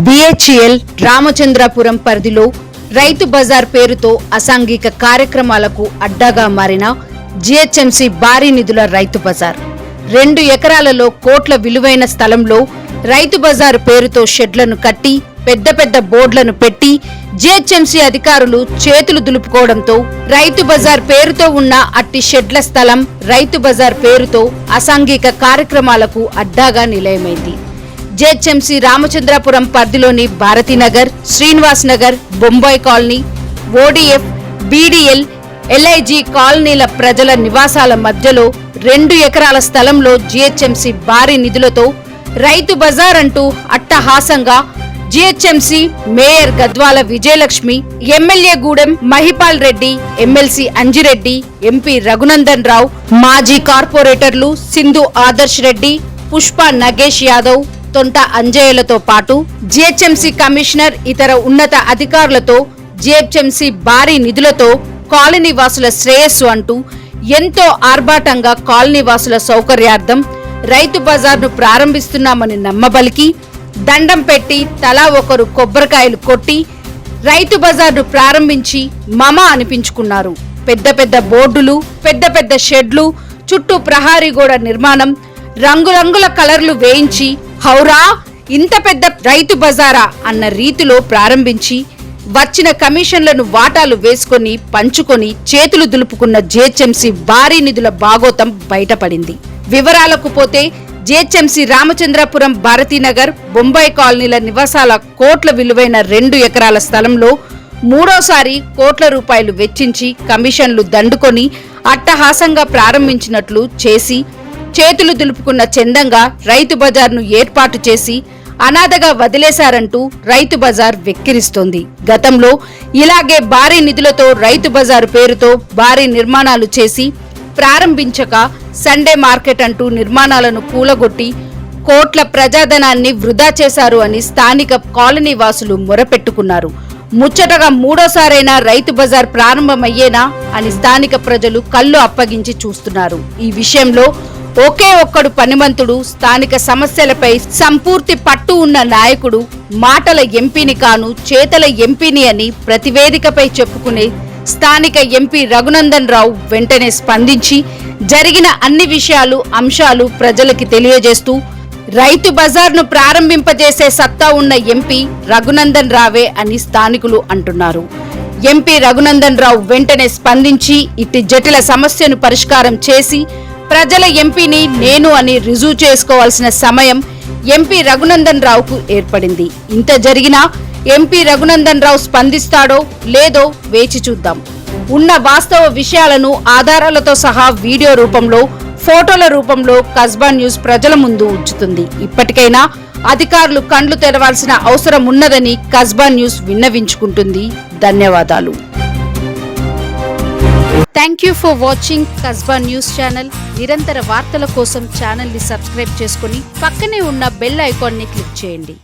BHEL Ramachandrapuram పరిధిలో రైతు బజార్ పేరుతో అసాంఘిక కార్యక్రమాలకు అడ్డాగా మారిన జిహెచ్ఎంసీ భారీ నిధుల రైతు బజార్ 2 ఎకరాలలో కోట్ల విలువైన స్థలంలో రైతు బజార్ పేరుతో షెడ్లను కట్టి పెద్ద పెద్ద బోర్డులను పెట్టి జిహెచ్ఎంసీ అధికారులు చేతులు దులుపుకోవడంతో రైతు బజార్ పేరుతో ఉన్న అట్టి షెడ్ల స్థలం రైతు బజార్ పేరుతో అసాంఘిక కార్యక్రమాలకు అడ్డాగా నిలయమైంది. జిహెచ్ఎంసీ రామచంద్రపురం పరిధిలోని Bharathinagar, Srinivas Nagar, Bombay colony, ODF, BDL, LIG కాలనీల ప్రజల నివాసాల మధ్యలో 2 ఎకరాల స్థలంలో జిహెచ్ఎంసీ భారీ నిధులతో రైతు బజార్ అంటూ అట్టహాసంగా GHMC mayor Gadwala Vijayalakshmi, MLA Gudem Mahipal Reddy, MLC Anjireddy, MP Raghunandan Rao, మాజీ కార్పొరేటర్లు సింధు ఆదర్శ్ రెడ్డి, పుష్ప నగేష్ యాదవ్, తొంట అంజయ్యలతో పాటు జిహెచ్ఎంసీ కమిషనర్, ఇతర ఉన్నత అధికారులతో జిహెచ్ఎంసీ భారీ నిధులతో కాలనీ వాసుల శ్రేయస్సు అంటూ ఎంతో ఆర్భాటంగా కాలనీ వాసుల సౌకర్యార్థం రైతు బజార్ను ప్రారంభిస్తున్నామని నమ్మబలికి దండం పెట్టి తలా ఒకరు కొబ్బరికాయలు కొట్టి రైతు బజార్ను ప్రారంభించి మమ అనిపించుకున్నారు. పెద్ద పెద్ద బోర్డులు, పెద్ద పెద్ద షెడ్లు, చుట్టూ ప్రహారీ గోడ నిర్మాణం, రంగురంగుల కలర్లు వేయించి హౌరా ఇంత పెద్ద రైతు బజారా అన్న రీతిలో ప్రారంభించి వచ్చిన కమిషన్లను వాటాలు వేసుకొని పంచుకొని చేతులు దులుపుకున్న జిహెచ్ఎంసీ భారీ నిధుల భాగోతం బయటపడింది. వివరాలకు పోతే జిహెచ్ఎంసీ రామచంద్రపురం, భారతీనగర్, బొంబాయి కాలనీల నివాసాల కోట్ల విలువైన 2 ఎకరాల స్థలంలో మూడోసారి కోట్ల రూపాయలు వెచ్చించి కమిషన్లు దండుకొని అట్టహాసంగా ప్రారంభించినట్లు చేసి చేతులు దులుపుకున్న చందంగా రైతు బజార్ను ఏర్పాటు చేసి అనాథగా వదిలేశారంటూ రైతు బజార్ వెక్కిరిస్తోంది. గతంలో ఇలాగే భారీ నిధులతో రైతు బజారు పేరుతో భారీ నిర్మాణాలు చేసి ప్రారంభించక సండే మార్కెట్ అంటూ నిర్మాణాలను కూలగొట్టి కోట్ల ప్రజాధనాన్ని వృధా చేశారు అని స్థానిక కాలనీ వాసులు మొరపెట్టుకున్నారు. ముచ్చటగా మూడోసారైనా రైతు బజార్ ప్రారంభమయ్యేనా అని స్థానిక ప్రజలు కళ్ళు అప్పగించి చూస్తున్నారు. ఈ విషయంలో ఒకే ఒక్కడు పనిమంతుడు, స్థానిక సమస్యలపై సంపూర్తి పట్టు ఉన్న నాయకుడు, మాటల ఎంపీని కాను చేతల ఎంపీని అని ప్రతివేదికపై చెప్పుకునే స్థానిక ఎంపీ రఘునందన్ రావు వెంటనే స్పందించి జరిగిన అన్ని విషయాలు, అంశాలు ప్రజలకి తెలియజేస్తూ రైతు బజార్ను ప్రారంభింపజేసే సత్తా ఉన్న ఎంపీ రఘునందన్ రావే అని స్థానికులు అంటున్నారు. ఎంపీ రఘునందన్ రావు వెంటనే స్పందించి ఇట్టి జటిల సమస్యను పరిష్కారం చేసి ప్రజల ఎంపీని నేను అని రుజువు చేసుకోవాల్సిన సమయం ఎంపీ రఘునందన్ రావుకు ఏర్పడింది. ఇంత జరిగినా ఎంపీ రఘునందన్ రావు స్పందిస్తాడో లేదో వేచి చూద్దాం. ఉన్న వాస్తవ విషయాలను ఆధారాలతో సహా వీడియో రూపంలో, ఫోటోల రూపంలో కస్బా న్యూస్ ప్రజల ముందు ఉంచుతుంది. ఇప్పటికైనా అధికారులు కండ్లు తెరవాల్సిన అవసరం ఉన్నదని కస్బా న్యూస్ విన్నవించుకుంటుంది. ధన్యవాదాలు. Thank you for watching Kasba news channel. నిరంతర వార్తల కోసం ఛానల్ ని సబ్స్క్రైబ్ చేసుకుని పక్కనే ఉన్న బెల్ ఐకాన్ ని క్లిక్ చేయండి.